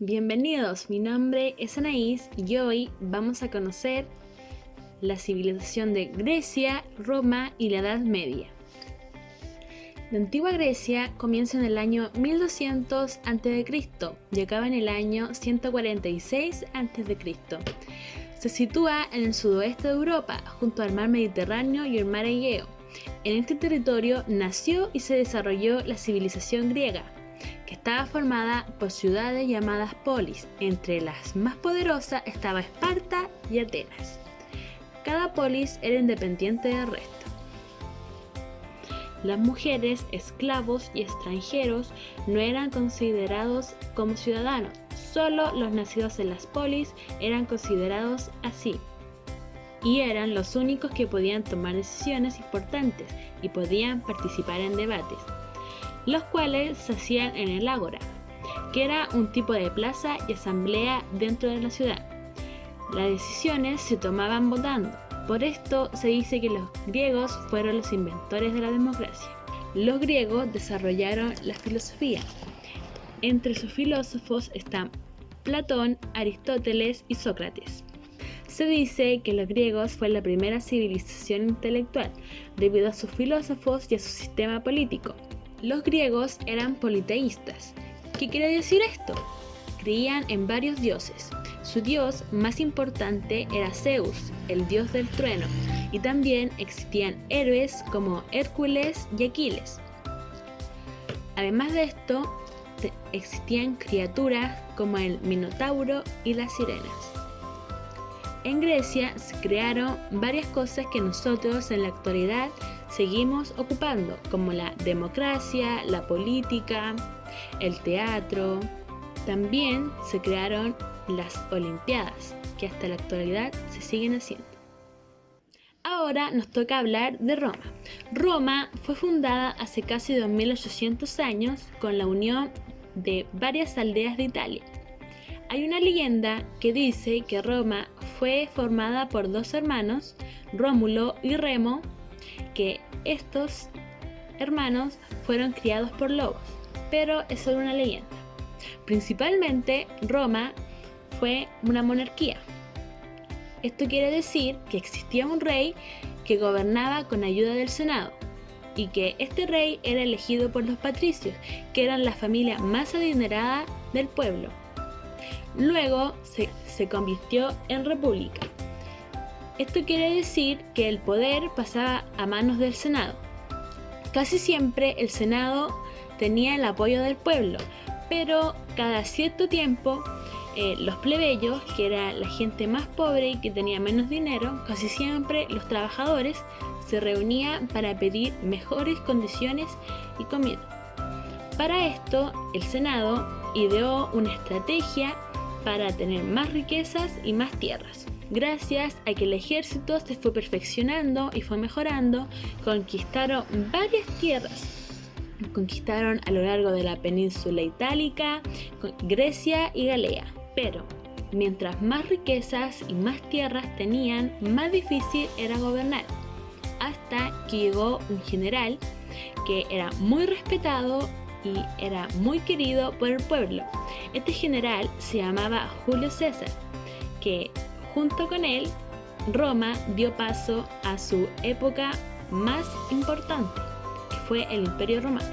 Bienvenidos, mi nombre es Anaís y hoy vamos a conocer la civilización de Grecia, Roma y la Edad Media. La antigua Grecia comienza en el año 1200 a.C. y acaba en el año 146 a.C. Se sitúa en el sudoeste de Europa, junto al mar Mediterráneo y el mar Egeo. En este territorio nació y se desarrolló la civilización griega, que estaba formada por ciudades llamadas polis. Entre las más poderosas estaba Esparta y Atenas. Cada polis era independiente del resto. Las mujeres, esclavos y extranjeros no eran considerados como ciudadanos. Solo los nacidos en las polis eran considerados así. Y eran los únicos que podían tomar decisiones importantes y podían participar en debates, los cuales se hacían en el ágora, que era un tipo de plaza y asamblea dentro de la ciudad. Las decisiones se tomaban votando. Por esto se dice que los griegos fueron los inventores de la democracia. Los griegos desarrollaron la filosofía. Entre sus filósofos están Platón, Aristóteles y Sócrates. Se dice que los griegos fue la primera civilización intelectual, debido a sus filósofos y a su sistema político. Los griegos eran politeístas. ¿Qué quiere decir esto? Creían en varios dioses. Su dios más importante era Zeus, el dios del trueno, y también existían héroes como Hércules y Aquiles. Además de esto, existían criaturas como el Minotauro y las sirenas. En Grecia se crearon varias cosas que nosotros en la actualidad seguimos ocupando, como la democracia, la política, el teatro. También se crearon las Olimpiadas, que hasta la actualidad se siguen haciendo. Ahora nos toca hablar de Roma. Roma fue fundada hace casi 2800 años con la unión de varias aldeas de Italia. Hay una leyenda que dice que Roma fue formada por dos hermanos, Rómulo y Remo, que estos hermanos fueron criados por lobos, pero es solo una leyenda. Principalmente, Roma fue una monarquía. Esto quiere decir que existía un rey que gobernaba con ayuda del Senado y que este rey era elegido por los patricios, que eran la familia más adinerada del pueblo. Luego se convirtió en república. Esto quiere decir que el poder pasaba a manos del Senado. Casi siempre el Senado tenía el apoyo del pueblo, pero cada cierto tiempo los plebeyos, que era la gente más pobre y que tenía menos dinero, casi siempre los trabajadores, se reunían para pedir mejores condiciones y comida. Para esto, el Senado ideó una estrategia para tener más riquezas y más tierras. Gracias a que el ejército se fue perfeccionando y fue mejorando, conquistaron varias tierras. Conquistaron a lo largo de la península itálica, Grecia y Galea. Pero mientras más riquezas y más tierras tenían, más difícil era gobernar. Hasta que llegó un general que era muy respetado y era muy querido por el pueblo. Este general se llamaba Julio César, que junto con él, Roma dio paso a su época más importante, que fue el Imperio Romano.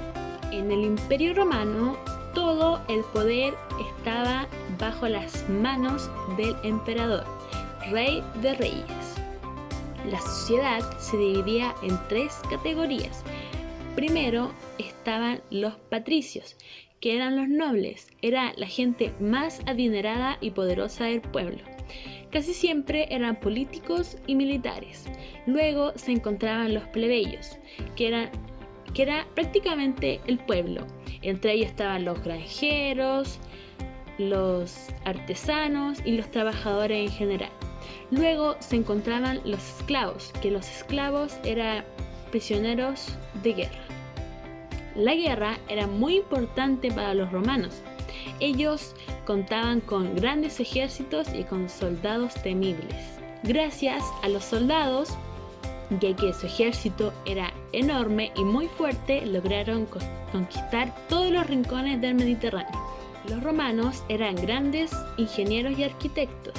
En el Imperio Romano, todo el poder estaba bajo las manos del emperador, rey de reyes. La sociedad se dividía en tres categorías. Primero estaban los patricios, que eran los nobles, era la gente más adinerada y poderosa del pueblo. Casi siempre eran políticos y militares. Luego se encontraban los plebeyos, que era prácticamente el pueblo. Entre ellos estaban los granjeros, los artesanos y los trabajadores en general. Luego se encontraban los esclavos, que los esclavos eran prisioneros de guerra. La guerra era muy importante para los romanos. Ellos contaban con grandes ejércitos y con soldados temibles. Gracias a los soldados, ya que su ejército era enorme y muy fuerte, lograron conquistar todos los rincones del Mediterráneo. Los romanos eran grandes ingenieros y arquitectos.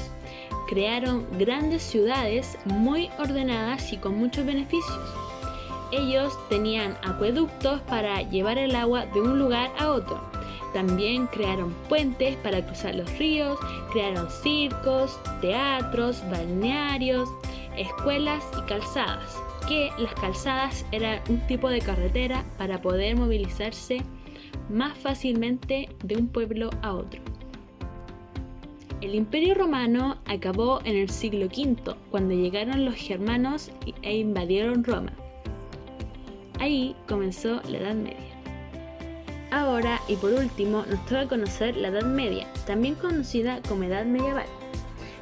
Crearon grandes ciudades muy ordenadas y con muchos beneficios. Ellos tenían acueductos para llevar el agua de un lugar a otro. También crearon puentes para cruzar los ríos, crearon circos, teatros, balnearios, escuelas y calzadas, que las calzadas eran un tipo de carretera para poder movilizarse más fácilmente de un pueblo a otro. El Imperio Romano acabó en el siglo V, cuando llegaron los germanos e invadieron Roma. Ahí comenzó la Edad Media. Ahora, y por último, nos toca conocer la Edad Media, también conocida como Edad Medieval.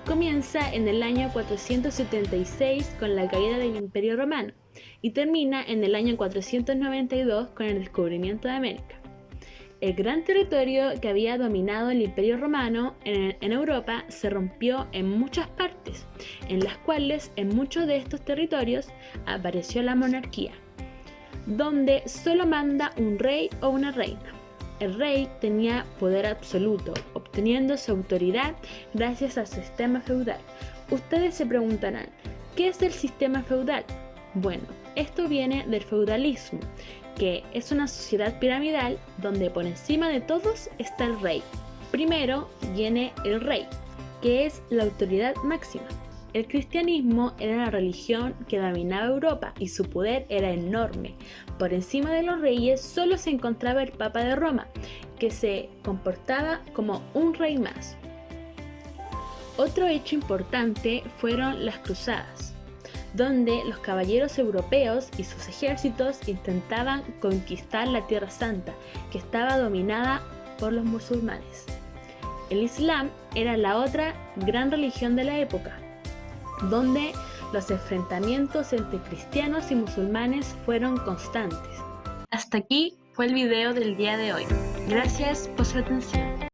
Comienza en el año 476 con la caída del Imperio Romano y termina en el año 492 con el descubrimiento de América. El gran territorio que había dominado el Imperio Romano en Europa se rompió en muchas partes, en las cuales en muchos de estos territorios apareció la monarquía, donde solo manda un rey o una reina. El rey tenía poder absoluto, obteniendo su autoridad gracias al sistema feudal. Ustedes se preguntarán, ¿qué es el sistema feudal? Bueno, esto viene del feudalismo, que es una sociedad piramidal donde por encima de todos está el rey. Primero viene el rey, que es la autoridad máxima. El cristianismo era la religión que dominaba Europa y su poder era enorme. Por encima de los reyes solo se encontraba el Papa de Roma, que se comportaba como un rey más. Otro hecho importante fueron las cruzadas, donde los caballeros europeos y sus ejércitos intentaban conquistar la Tierra Santa, que estaba dominada por los musulmanes. El Islam era la otra gran religión de la época, donde los enfrentamientos entre cristianos y musulmanes fueron constantes. Hasta aquí fue el video del día de hoy. Gracias por su atención.